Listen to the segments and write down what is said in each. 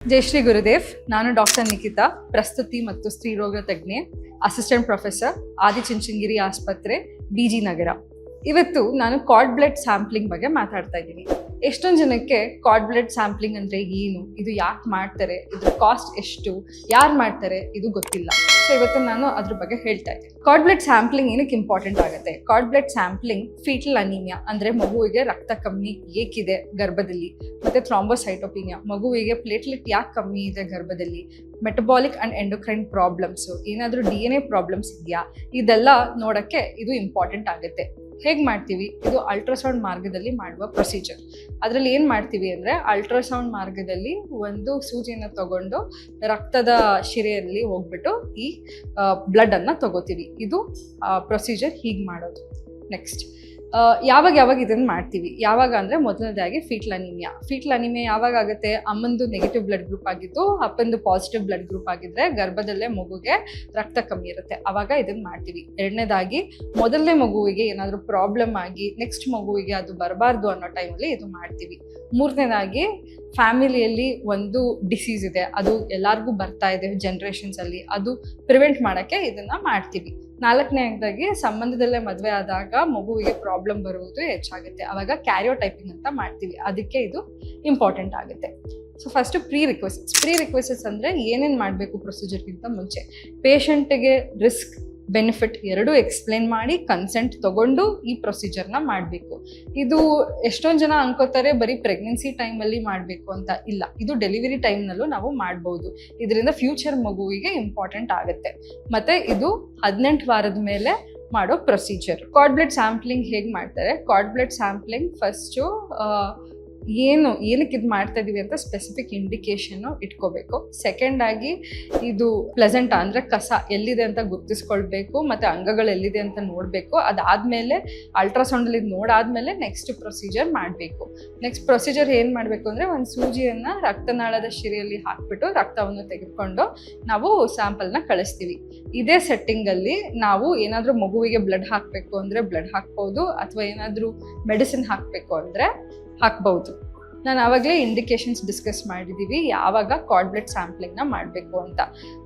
ಜೈ ಶ್ರೀ ಗುರುದೇವ್. ನಾನು ಡಾಕ್ಟರ್ ನಿಖಿತಾ, ಪ್ರಸ್ತುತಿ ಮತ್ತು ಸ್ತ್ರೀರೋಗ ತಜ್ಞೆ, ಅಸಿಸ್ಟೆಂಟ್ ಪ್ರೊಫೆಸರ್, ಆದಿಚುಂಚನಗಿರಿ ಆಸ್ಪತ್ರೆ, BG ನಗರ. ಇವತ್ತು ನಾನು ಕಾರ್ಡ್ ಬ್ಲಡ್ ಸ್ಯಾಂಪ್ಲಿಂಗ್ ಬಗ್ಗೆ ಮಾತಾಡ್ತಾ ಇದ್ದೀನಿ. ಎಷ್ಟೊಂದು ಜನಕ್ಕೆ ಕಾರ್ಡ್ ಬ್ಲಡ್ ಸ್ಯಾಂಪ್ಲಿಂಗ್ ಅಂದರೆ ಏನು, ಇದು ಯಾಕೆ ಮಾಡ್ತಾರೆ, ಇದ್ರ ಕಾಸ್ಟ್ ಎಷ್ಟು, ಯಾರು ಮಾಡ್ತಾರೆ ಇದು ಗೊತ್ತಿಲ್ಲ. ಸೊ ಇವತ್ತು ನಾನು ಅದ್ರ ಬಗ್ಗೆ ಹೇಳ್ತಾ ಇದ್ದೀನಿ. ಕಾರ್ಡ್ ಬ್ಲಡ್ ಸ್ಯಾಂಪ್ಲಿಂಗ್ ಏನಕ್ಕೆ ಇಂಪಾರ್ಟೆಂಟ್ ಆಗುತ್ತೆ? Card blood sampling foetal anaemia ಅಂದರೆ ಮಗುವಿಗೆ ರಕ್ತ ಕಮ್ಮಿ ಏಕಿದೆ ಗರ್ಭದಲ್ಲಿ, ಮತ್ತೆ ಥ್ರಾಂಬೋಸೈಟೋಪಿನಿಯಾ ಮಗುವಿಗೆ ಪ್ಲೇಟ್ಲೆಟ್ ಯಾಕೆ ಕಮ್ಮಿ ಇದೆ ಗರ್ಭದಲ್ಲಿ, ಮೆಟಬಾಲಿಕ್ ಅಂಡ್ ಎಂಡೋಕ್ರೈನ್ ಪ್ರಾಬ್ಲಮ್ಸು, ಏನಾದರೂ DNA ಪ್ರಾಬ್ಲಮ್ಸ್ ಇದೆಯಾ, ಇದೆಲ್ಲ ನೋಡೋಕ್ಕೆ ಇದು ಇಂಪಾರ್ಟೆಂಟ್ ಆಗುತ್ತೆ. ಹೇಗೆ ಮಾಡ್ತೀವಿ? ಇದು ಅಲ್ಟ್ರಾಸೌಂಡ್ ಮಾರ್ಗದಲ್ಲಿ ಮಾಡುವ ಪ್ರೊಸೀಜರ್. ಅದರಲ್ಲಿ ಏನು ಮಾಡ್ತೀವಿ ಅಂದರೆ, ಅಲ್ಟ್ರಾಸೌಂಡ್ ಮಾರ್ಗದಲ್ಲಿ ಒಂದು ಸೂಜಿಯನ್ನು ತಗೊಂಡು ರಕ್ತದ ಶಿರೆಯಲ್ಲಿ ಹೋಗ್ಬಿಟ್ಟು ಈ ಬ್ಲಡ್ಡನ್ನು ತಗೋತೀವಿ. ಇದು ಪ್ರೊಸೀಜರ್ ಹೀಗೆ ಮಾಡೋದು. ನೆಕ್ಸ್ಟ್ ಯಾವಾಗ ಇದನ್ನು ಮಾಡ್ತೀವಿ? ಯಾವಾಗ ಅಂದರೆ ಮೊದಲನೇದಾಗಿ ಫೀಟಲ್ ಅನಿಮಿಯಾ ಯಾವಾಗ ಆಗುತ್ತೆ? ಅಮ್ಮಂದು ನೆಗೆಟಿವ್ ಬ್ಲಡ್ ಗ್ರೂಪ್ ಆಗಿದ್ದು ಅಪ್ಪಂದು ಪಾಸಿಟಿವ್ ಬ್ಲಡ್ ಗ್ರೂಪ್ ಆಗಿದ್ರೆ ಗರ್ಭದಲ್ಲೇ ಮಗುಗೆ ರಕ್ತ ಕಮ್ಮಿ ಇರುತ್ತೆ, ಆವಾಗ ಇದನ್ನು ಮಾಡ್ತೀವಿ. ಎರಡನೇದಾಗಿ ಮೊದಲನೇ ಮಗುವಿಗೆ ಏನಾದರೂ ಪ್ರಾಬ್ಲಮ್ ಆಗಿ ನೆಕ್ಸ್ಟ್ ಮಗುವಿಗೆ ಅದು ಬರಬಾರ್ದು ಅನ್ನೋ ಟೈಮಲ್ಲಿ ಇದು ಮಾಡ್ತೀವಿ. ಮೂರನೇದಾಗಿ ಫ್ಯಾಮಿಲಿಯಲ್ಲಿ ಒಂದು ಡಿಸೀಸ್ ಇದೆ, ಅದು ಎಲ್ಲರಿಗೂ ಬರ್ತಾ ಇದೆ ಜನ್ರೇಷನ್ಸಲ್ಲಿ, ಅದು ಪ್ರಿವೆಂಟ್ ಮಾಡೋಕ್ಕೆ ಇದನ್ನು ಮಾಡ್ತೀವಿ. ನಾಲ್ಕನೇದಾಗಿ ಸಂಬಂಧದಲ್ಲೇ ಮದುವೆ ಆದಾಗ ಮಗುವಿಗೆ ಪ್ರಾಬ್ಲಮ್ ಬರುವುದು ಹೆಚ್ಚಾಗುತ್ತೆ, ಆವಾಗ ಕ್ಯಾರಿಯೋಟೈಪಿಂಗ್ ಅಂತ ಮಾಡ್ತೀವಿ. ಅದಕ್ಕೆ ಇದು ಇಂಪಾರ್ಟೆಂಟ್ ಆಗುತ್ತೆ. ಸೊ ಫಸ್ಟು ಪ್ರೀ ರಿಕ್ವೆಸಸ್ ಅಂದರೆ ಏನೇನು ಮಾಡಬೇಕು ಪ್ರೊಸೀಜರ್ಗಿಂತ ಮುಂಚೆ? ಪೇಷಂಟಿಗೆ ರಿಸ್ಕ್ ಬೆನಿಫಿಟ್ ಎರಡೂ ಎಕ್ಸ್ಪ್ಲೇನ್ ಮಾಡಿ ಕನ್ಸೆಂಟ್ ತಗೊಂಡು ಈ ಪ್ರೊಸೀಜರ್ನ ಮಾಡಬೇಕು. ಇದು ಎಷ್ಟೊಂದು ಜನ ಅನ್ಕೋತಾರೆ ಬರೀ ಪ್ರೆಗ್ನೆನ್ಸಿ ಟೈಮಲ್ಲಿ ಮಾಡಬೇಕು ಅಂತ. ಇಲ್ಲ, ಇದು ಡೆಲಿವರಿ ಟೈಮ್ನಲ್ಲೂ ನಾವು ಮಾಡ್ಬೋದು. ಇದರಿಂದ ಫ್ಯೂಚರ್ ಮಗುವಿಗೆ ಇಂಪಾರ್ಟೆಂಟ್ ಆಗುತ್ತೆ. ಮತ್ತು ಇದು 18 ವಾರದ ಮೇಲೆ ಮಾಡೋ ಪ್ರೊಸೀಜರ್. ಕಾರ್ಡ್ ಬ್ಲಡ್ ಸ್ಯಾಂಪ್ಲಿಂಗ್ ಹೇಗೆ ಮಾಡ್ತಾರೆ? ಕಾರ್ಡ್ ಬ್ಲಡ್ ಸ್ಯಾಂಪ್ಲಿಂಗ್ ಫಸ್ಟು ಏನಕ್ಕೆ ಇದು ಮಾಡ್ತಾ ಇದೀವಿ ಅಂತ ಸ್ಪೆಸಿಫಿಕ್ ಇಂಡಿಕೇಶನ್ನು ಇಟ್ಕೋಬೇಕು. ಸೆಕೆಂಡ್ ಆಗಿ ಇದು ಪ್ಲೆಸೆಂಟ್ ಅಂದರೆ ಕಸ ಎಲ್ಲಿದೆ ಅಂತ ಗುರ್ತಿಸ್ಕೊಳ್ಬೇಕು, ಮತ್ತು ಅಂಗಗಳು ಎಲ್ಲಿದೆ ಅಂತ ನೋಡಬೇಕು. ಅದಾದಮೇಲೆ ಅಲ್ಟ್ರಾಸೌಂಡಲ್ಲಿ ಇದು ನೋಡಾದ್ಮೇಲೆ ನೆಕ್ಸ್ಟ್ ಪ್ರೊಸೀಜರ್ ಮಾಡಬೇಕು. ನೆಕ್ಸ್ಟ್ ಪ್ರೊಸೀಜರ್ ಏನು ಮಾಡಬೇಕು ಅಂದರೆ, ಒಂದು ಸೂಜಿಯನ್ನು ರಕ್ತನಾಳದ ಶಿರೆಯಲ್ಲಿ ಹಾಕ್ಬಿಟ್ಟು ರಕ್ತವನ್ನು ತೆಗೆದುಕೊಂಡು ನಾವು ಸ್ಯಾಂಪಲ್ನ ಕಳಿಸ್ತೀವಿ. ಇದೇ ಸೆಟ್ಟಿಂಗಲ್ಲಿ ನಾವು ಏನಾದರೂ ಮಗುವಿಗೆ ಬ್ಲಡ್ ಹಾಕಬೇಕು ಅಂದರೆ ಬ್ಲಡ್ ಹಾಕ್ಬೋದು, ಅಥವಾ ಏನಾದರೂ ಮೆಡಿಸಿನ್ ಹಾಕಬೇಕು ಅಂದರೆ ಹಾಕ್ಬೋದು. ನಾನು ಆವಾಗಲೇ ಇಂಡಿಕೇಶನ್ಸ್ ಡಿಸ್ಕಸ್ ಮಾಡಿದ್ದೀವಿ ಯಾವಾಗ ಕಾರ್ಡ್ ಬ್ಲಡ್ ಸ್ಯಾಂಪ್ಲಿಂಗ್ನ ಮಾಡಬೇಕು ಅಂತ.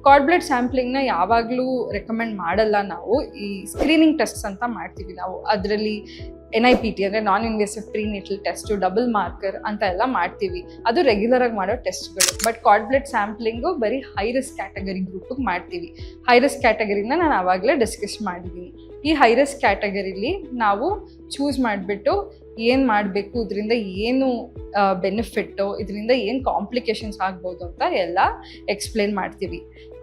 ಕಾರ್ಡ್ ಬ್ಲಡ್ ಸ್ಯಾಂಪ್ಲಿಂಗ್ನ ಯಾವಾಗಲೂ ರೆಕಮೆಂಡ್ ಮಾಡಲ್ಲ ನಾವು. ಈ ಸ್ಕ್ರೀನಿಂಗ್ ಟೆಸ್ಟ್ಸ್ ಅಂತ ಮಾಡ್ತೀವಿ ನಾವು. ಅದರಲ್ಲಿ NIPT ಅಂದರೆ ನಾನ್ invasive prenatal test, double marker ಅಂತ ಎಲ್ಲ ಮಾಡ್ತೀವಿ. ಅದು ರೆಗ್ಯುಲರಾಗಿ ಮಾಡೋ ಟೆಸ್ಟ್ಗಳು. ಬಟ್ ಕಾರ್ಡ್ ಬ್ಲಡ್ ಸ್ಯಾಂಪ್ಲಿಂಗು ಬರೀ ಹೈ ರಿಸ್ಕ್ ಕ್ಯಾಟಗರಿ ಗ್ರೂಪಿಗೆ ಮಾಡ್ತೀವಿ. ಹೈ ರಿಸ್ಕ್ ಕ್ಯಾಟಗರಿನ ನಾನು ಆವಾಗಲೇ ಡಿಸ್ಕಸ್ ಮಾಡಿದ್ದೀನಿ. ಈ ಹೈ ರಿಸ್ಕ್ ಕ್ಯಾಟಗರಿಲಿ ನಾವು ಚೂಸ್ ಮಾಡಿಬಿಟ್ಟು ಏನು ಮಾಡಬೇಕು, ಇದರಿಂದ ಏನು ಬೆನಿಫಿಟ್ಟು, ಇದರಿಂದ ಏನು ಕಾಂಪ್ಲಿಕೇಶನ್ಸ್ ಆಗ್ಬೋದು ಅಂತ ಎಲ್ಲ ಎಕ್ಸ್ಪ್ಲೇನ್ ಮಾಡ್ತೀವಿ.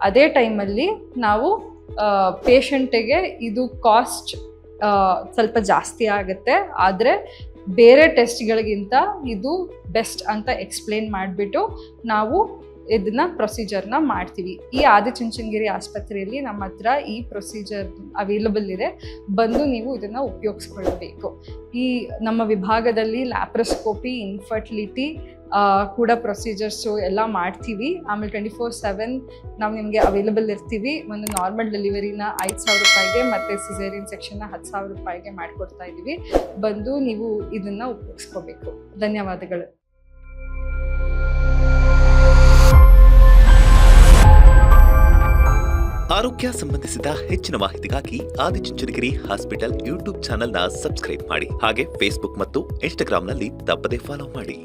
ಅದೇ ಟೈಮಲ್ಲಿ ನಾವು ಪೇಷಂಟಿಗೆ ಇದು ಕಾಸ್ಟ್ ಸ್ವಲ್ಪ ಜಾಸ್ತಿ ಆಗುತ್ತೆ, ಆದರೆ ಬೇರೆ ಟೆಸ್ಟ್ಗಳಿಗಿಂತ ಇದು ಬೆಸ್ಟ್ ಅಂತ ಎಕ್ಸ್ಪ್ಲೇನ್ ಮಾಡಿಬಿಟ್ಟು ನಾವು ಇದನ್ನ ಪ್ರೊಸೀಜರ್ನ ಮಾಡ್ತೀವಿ. ಈ ಆದಿಚುಂಚನಗಿರಿ ಆಸ್ಪತ್ರೆಯಲ್ಲಿ ನಮ್ಮ ಹತ್ರ ಈ ಪ್ರೊಸೀಜರ್ ಅವೈಲಬಲ್ ಇದೆ, ಬಂದು ನೀವು ಇದನ್ನು ಉಪಯೋಗಿಸ್ಕೊಳ್ಬೇಕು. ಈ ನಮ್ಮ ವಿಭಾಗದಲ್ಲಿ ಲ್ಯಾಪ್ರೋಸ್ಕೋಪಿ, ಇನ್ಫರ್ಟಿಲಿಟಿ ಕೂಡ ಪ್ರೊಸೀಜರ್ಸು ಎಲ್ಲ ಮಾಡ್ತೀವಿ. ಆಮೇಲೆ 24/7 ನಾವು ನಿಮಗೆ ಅವೈಲಬಲ್ ಇರ್ತೀವಿ. ಒಂದು ನಾರ್ಮಲ್ ಡೆಲಿವರಿನ 5,000 ರೂಪಾಯಿಗೆ ಮತ್ತು ಸಿಸೇರಿಯನ್ ಸೆಕ್ಷನ್ನ 10,000 ರೂಪಾಯಿಗೆ ಮಾಡಿಕೊಡ್ತಾ ಇದ್ದೀವಿ. ಬಂದು ನೀವು ಇದನ್ನು ಉಪಯೋಗಿಸ್ಕೋಬೇಕು. ಧನ್ಯವಾದಗಳು. ಆರೋಗ್ಯ ಸಂಬಂಧಿಸಿದ ಹೆಚ್ಚಿನ ಮಾಹಿತಿಗಾಗಿ ಆದಿಚುಂಚನಗಿರಿ ಹಾಸ್ಪಿಟಲ್ ಯೂಟ್ಯೂಬ್ ಚಾನೆಲ್ನ ಸಬ್ಸ್ಕ್ರೈಬ್ ಮಾಡಿ. ಹಾಗೆ ಫೇಸ್ಬುಕ್ ಮತ್ತು ಇನ್ಸ್ಟಾಗ್ರಾಂನಲ್ಲಿ ತಪ್ಪದೇ ಫಾಲೋ ಮಾಡಿ.